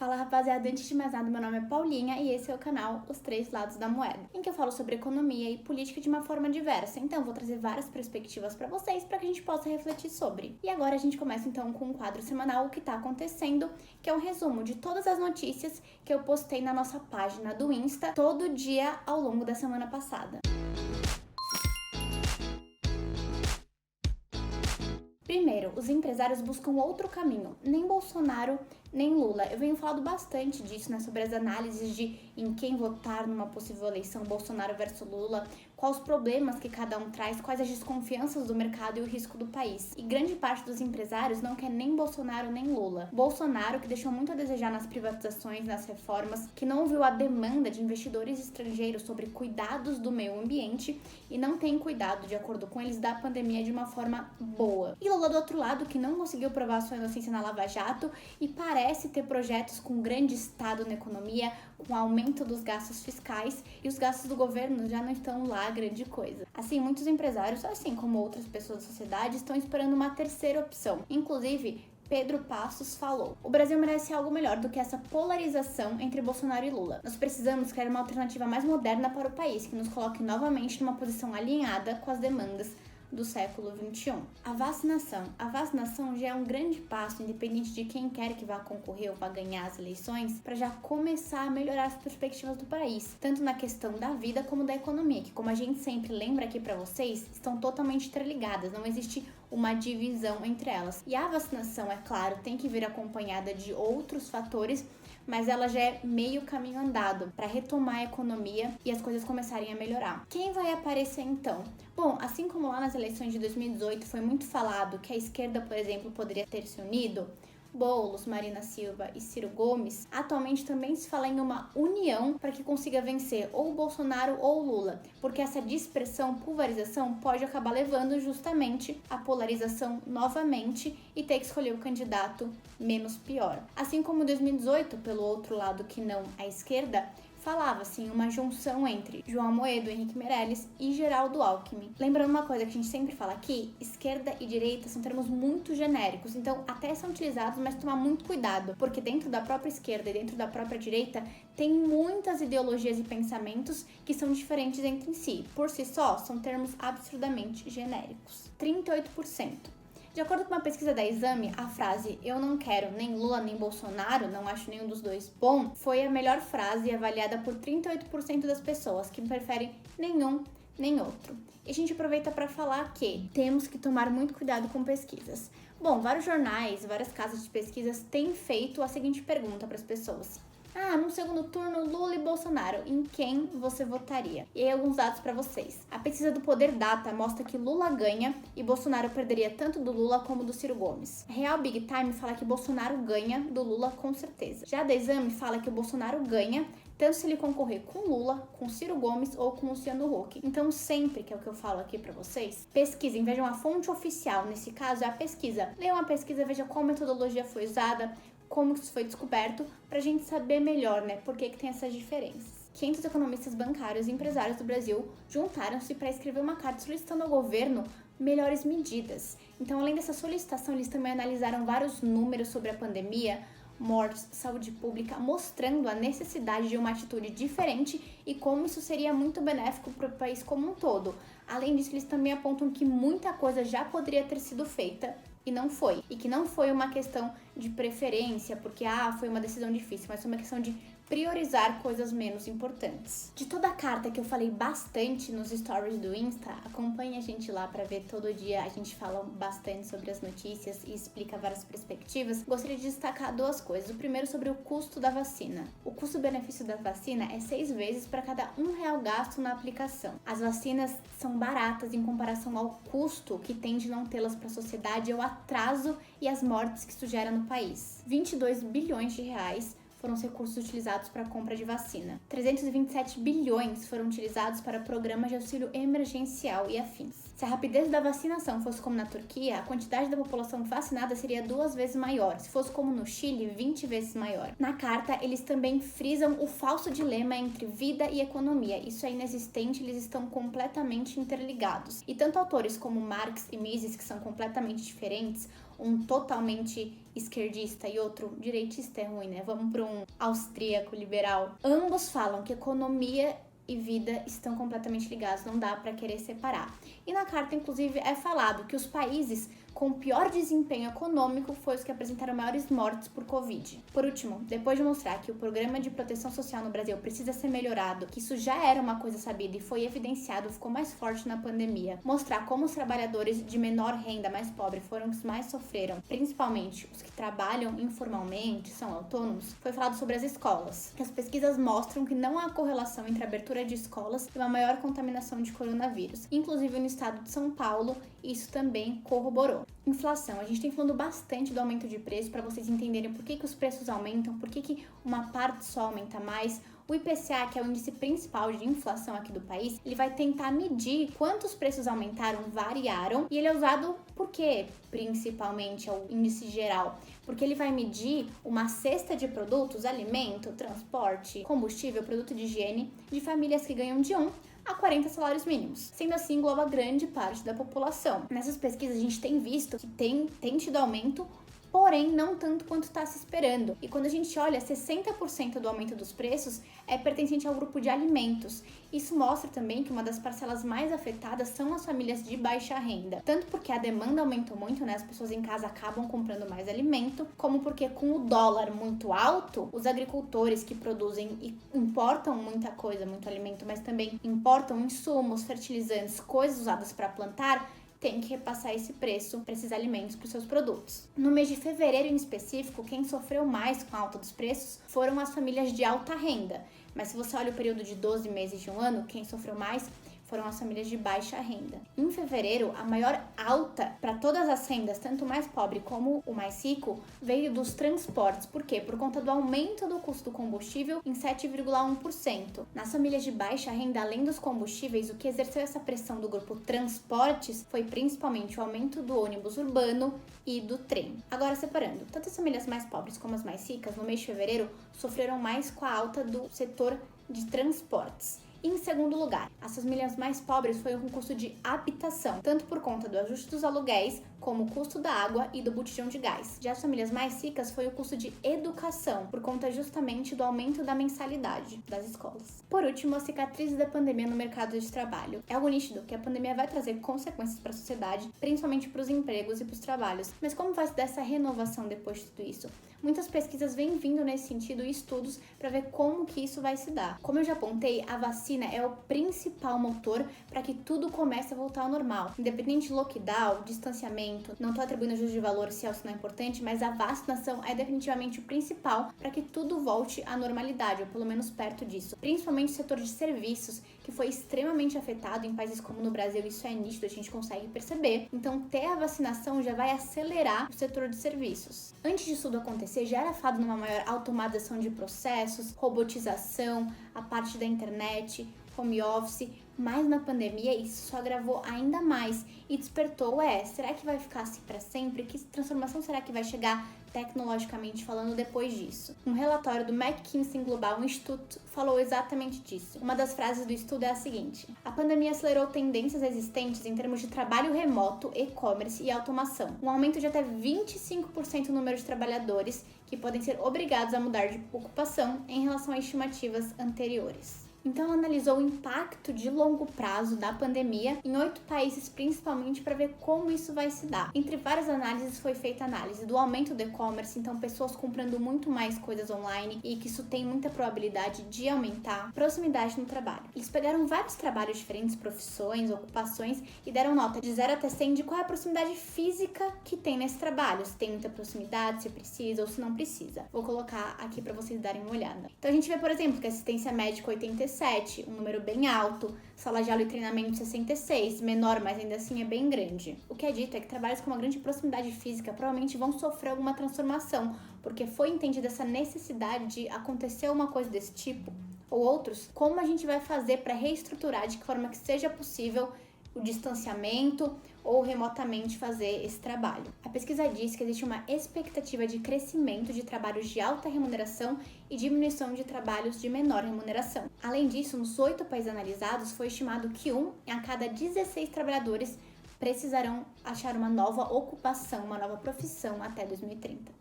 Fala rapaziada, antes de mais nada, meu nome é Paulinha e esse é o canal Os Três Lados da Moeda, em que eu falo sobre economia e política de uma forma diversa. Então vou trazer várias perspectivas pra vocês para que a gente possa refletir sobre. E agora a gente começa então com um quadro semanal, o que tá acontecendo, que é um resumo de todas as notícias que eu postei na nossa página do Insta todo dia ao longo da semana passada. Primeiro, os empresários buscam outro caminho, nem Bolsonaro, nem Lula. Eu venho falando bastante disso, né, sobre as análises de em quem votar numa possível eleição, Bolsonaro versus Lula, quais os problemas que cada um traz, quais as desconfianças do mercado e o risco do país. E grande parte dos empresários não quer nem Bolsonaro nem Lula. Bolsonaro, que deixou muito a desejar nas privatizações, nas reformas, que não viu a demanda de investidores estrangeiros sobre cuidados do meio ambiente e não tem cuidado, de acordo com eles, da pandemia de uma forma boa. E Lula, do outro lado, que não conseguiu provar sua inocência na Lava Jato e parece ter projetos com grande estado na economia, com aumento dos gastos fiscais, e os gastos do governo já não estão lá grande coisa. Assim, muitos empresários, assim como outras pessoas da sociedade, estão esperando uma terceira opção. Inclusive, Pedro Passos falou: o Brasil merece algo melhor do que essa polarização entre Bolsonaro e Lula. Nós precisamos criar uma alternativa mais moderna para o país, que nos coloque novamente numa posição alinhada com as demandas do século XXI. A vacinação já é um grande passo, independente de quem quer que vá concorrer ou vá ganhar as eleições, para já começar a melhorar as perspectivas do país, tanto na questão da vida como da economia, que, como a gente sempre lembra aqui para vocês, estão totalmente interligadas, não existe uma divisão entre elas. E a vacinação, é claro, tem que vir acompanhada de outros fatores, mas ela já é meio caminho andado para retomar a economia e as coisas começarem a melhorar. Quem vai aparecer então? Bom, assim como lá nas eleições de 2018 foi muito falado que a esquerda, por exemplo, poderia ter se unido, Boulos, Marina Silva e Ciro Gomes, atualmente também se fala em uma união para que consiga vencer ou o Bolsonaro ou o Lula, porque essa dispersão, pulverização pode acabar levando justamente à polarização novamente e ter que escolher o candidato menos pior. Assim como em 2018, pelo outro lado que não a esquerda, falava-se em uma junção entre João Amoedo, Henrique Meirelles e Geraldo Alckmin. Lembrando uma coisa que a gente sempre fala aqui, esquerda e direita são termos muito genéricos, então até são utilizados, mas tomar muito cuidado, porque dentro da própria esquerda e dentro da própria direita tem muitas ideologias e pensamentos que são diferentes entre si. Por si só, são termos absurdamente genéricos. 38%. De acordo com uma pesquisa da Exame, a frase "eu não quero nem Lula nem Bolsonaro, não acho nenhum dos dois bom" foi a melhor frase avaliada por 38% das pessoas que preferem nenhum nem outro. E a gente aproveita para falar que temos que tomar muito cuidado com pesquisas. Bom, vários jornais, várias casas de pesquisas têm feito a seguinte pergunta para as pessoas: no segundo turno, Lula e Bolsonaro, em quem você votaria? E aí, alguns dados para vocês. A pesquisa do Poder Data mostra que Lula ganha e Bolsonaro perderia tanto do Lula como do Ciro Gomes. A Real Big Time fala que Bolsonaro ganha do Lula com certeza. Já a da Exame fala que o Bolsonaro ganha tanto se ele concorrer com Lula, com Ciro Gomes ou com Luciano Huck. Então, sempre, que é o que eu falo aqui pra vocês, pesquisem, vejam a fonte oficial, nesse caso é a pesquisa. Leiam a pesquisa, vejam qual metodologia foi usada, como isso foi descoberto, pra gente saber melhor, né, por que tem essas diferenças. 500 economistas bancários e empresários do Brasil juntaram-se para escrever uma carta solicitando ao governo melhores medidas. Então, além dessa solicitação, eles também analisaram vários números sobre a pandemia, mortes, saúde pública, mostrando a necessidade de uma atitude diferente e como isso seria muito benéfico para o país como um todo. Além disso, eles também apontam que muita coisa já poderia ter sido feita e não foi. E que não foi uma questão de preferência, porque foi uma decisão difícil, mas foi uma questão de priorizar coisas menos importantes. De toda a carta que eu falei bastante nos stories do Insta, acompanhe a gente lá para ver todo dia, a gente fala bastante sobre as notícias e explica várias perspectivas. Gostaria de destacar duas coisas. O primeiro sobre o custo da vacina. O custo-benefício da vacina é 6 vezes para cada R$1 gasto na aplicação. As vacinas são baratas em comparação ao custo que tem de não tê-las para a sociedade, ao atraso e as mortes que isso gera no país. 22 bilhões de reais foram os recursos utilizados para a compra de vacina. 327 bilhões foram utilizados para programas de auxílio emergencial e afins. Se a rapidez da vacinação fosse como na Turquia, a quantidade da população vacinada seria 2 vezes maior. Se fosse como no Chile, 20 vezes maior. Na carta, eles também frisam o falso dilema entre vida e economia. Isso é inexistente, eles estão completamente interligados. E tanto autores como Marx e Mises, que são completamente diferentes, um totalmente esquerdista e outro direitista é ruim, né? Vamos para um austríaco liberal. Ambos falam que economia e vida estão completamente ligados, não dá para querer separar. E na carta, inclusive, é falado que os países com pior desempenho econômico foram os que apresentaram maiores mortes por Covid. Por último, depois de mostrar que o programa de proteção social no Brasil precisa ser melhorado, que isso já era uma coisa sabida e foi evidenciado, ficou mais forte na pandemia, mostrar como os trabalhadores de menor renda, mais pobres, foram os que mais sofreram, principalmente os que trabalham informalmente, são autônomos, foi falado sobre as escolas, que as pesquisas mostram que não há correlação entre a abertura de escolas e uma maior contaminação de coronavírus. Inclusive no estado de São Paulo, isso também corroborou. Inflação. A gente tem falando bastante do aumento de preço para vocês entenderem por que os preços aumentam, por que uma parte só aumenta mais. O IPCA, que é o índice principal de inflação aqui do país, ele vai tentar medir quantos preços aumentaram, variaram, e ele é usado por quê? Principalmente é o índice geral, porque ele vai medir uma cesta de produtos, alimento, transporte, combustível, produto de higiene, de famílias que ganham de 1 a 40 salários mínimos. Sendo assim, engloba grande parte da população. Nessas pesquisas, a gente tem visto que tem tido aumento, porém não tanto quanto está se esperando. E quando a gente olha, 60% do aumento dos preços é pertencente ao grupo de alimentos. Isso mostra também que uma das parcelas mais afetadas são as famílias de baixa renda. Tanto porque a demanda aumentou muito, né? As pessoas em casa acabam comprando mais alimento, como porque com o dólar muito alto, os agricultores que produzem e importam muita coisa, muito alimento, mas também importam insumos, fertilizantes, coisas usadas para plantar, tem que repassar esse preço para esses alimentos, para os seus produtos. No mês de fevereiro em específico, quem sofreu mais com a alta dos preços foram as famílias de alta renda. Mas se você olha o período de 12 meses de um ano, quem sofreu mais foram as famílias de baixa renda. Em fevereiro, a maior alta para todas as rendas, tanto o mais pobre como o mais rico, veio dos transportes. Por quê? Por conta do aumento do custo do combustível em 7,1%. Nas famílias de baixa renda, além dos combustíveis, o que exerceu essa pressão do grupo transportes foi principalmente o aumento do ônibus urbano e do trem. Agora, separando, tanto as famílias mais pobres como as mais ricas, no mês de fevereiro, sofreram mais com a alta do setor de transportes. Em segundo lugar, as famílias mais pobres foi com o custo de habitação, tanto por conta do ajuste dos aluguéis, como o custo da água e do botijão de gás. Já as famílias mais ricas foi o custo de educação, por conta justamente do aumento da mensalidade das escolas. Por último, as cicatrizes da pandemia no mercado de trabalho. É algo nítido que a pandemia vai trazer consequências para a sociedade, principalmente para os empregos e para os trabalhos. Mas como vai se dar essa renovação depois de tudo isso? Muitas pesquisas vêm vindo nesse sentido e estudos para ver como que isso vai se dar. Como eu já apontei, a vacina é o principal motor para que tudo comece a voltar ao normal. Independente de lockdown, distanciamento, não estou atribuindo juízo de valor se isso não é importante, mas a vacinação é definitivamente o principal para que tudo volte à normalidade, ou pelo menos perto disso. Principalmente o setor de serviços, que foi extremamente afetado em países como no Brasil, isso é nítido, a gente consegue perceber. Então, ter a vacinação já vai acelerar o setor de serviços. Antes disso tudo acontecer, já era falado numa maior automatização de processos, robotização, a parte da internet, home office, mas na pandemia isso só agravou ainda mais e despertou, será que vai ficar assim para sempre? Que transformação será que vai chegar tecnologicamente falando depois disso? Um relatório do McKinsey Global Institute falou exatamente disso. Uma das frases do estudo é a seguinte: a pandemia acelerou tendências existentes em termos de trabalho remoto, e-commerce e automação. Um aumento de até 25% no número de trabalhadores que podem ser obrigados a mudar de ocupação em relação a estimativas anteriores. Então, ela analisou o impacto de longo prazo da pandemia em 8 países, principalmente para ver como isso vai se dar. Entre várias análises, foi feita análise do aumento do e-commerce, então pessoas comprando muito mais coisas online e que isso tem muita probabilidade de aumentar. Proximidade no trabalho. Eles pegaram vários trabalhos diferentes, profissões, ocupações, e deram nota de 0 até 100 de qual é a proximidade física que tem nesse trabalho. Se tem muita proximidade, se precisa ou se não precisa. Vou colocar aqui para vocês darem uma olhada. Então, a gente vê, por exemplo, que assistência médica 87, um número bem alto, sala de aula e treinamento 66, menor, mas ainda assim é bem grande. O que é dito é que trabalhos com uma grande proximidade física provavelmente vão sofrer alguma transformação, porque foi entendida essa necessidade de acontecer uma coisa desse tipo, ou outros, como a gente vai fazer para reestruturar de que forma que seja possível o distanciamento ou remotamente fazer esse trabalho. A pesquisa diz que existe uma expectativa de crescimento de trabalhos de alta remuneração e diminuição de trabalhos de menor remuneração. Além disso, nos 8 países analisados, foi estimado que 1 a cada 16 trabalhadores precisarão achar uma nova ocupação, uma nova profissão até 2030.